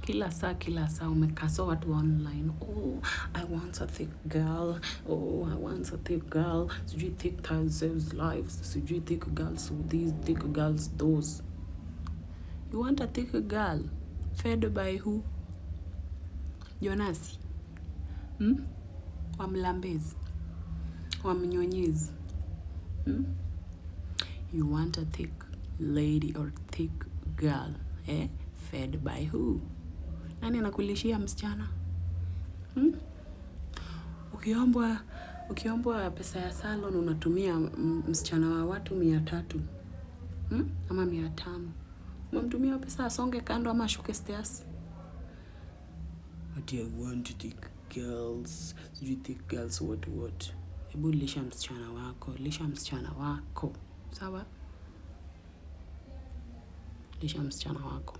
Kila saa umekaso watu online. Oh, I want a thick girl. Oh, I want a thick girl. Sijui thick thighs saves lives. Sijui thick girls with these, thick girls those. You want a thick girl? Fed by who? Jonasi? Wamlambezi? Wamnyonyezi? You want a thick lady or thick girl? Fed by who? Nani anakulishia msichana? Ukiombwa pesa ya salon unatumia msichana wa watu 300. Ama 500. Umemtumia pesa asonge kando ama ashuke stairs? Ati I want thick girls. Sijui thick girls what. Hebu lisha msichana wako. Sawa? Lisha msichana wako.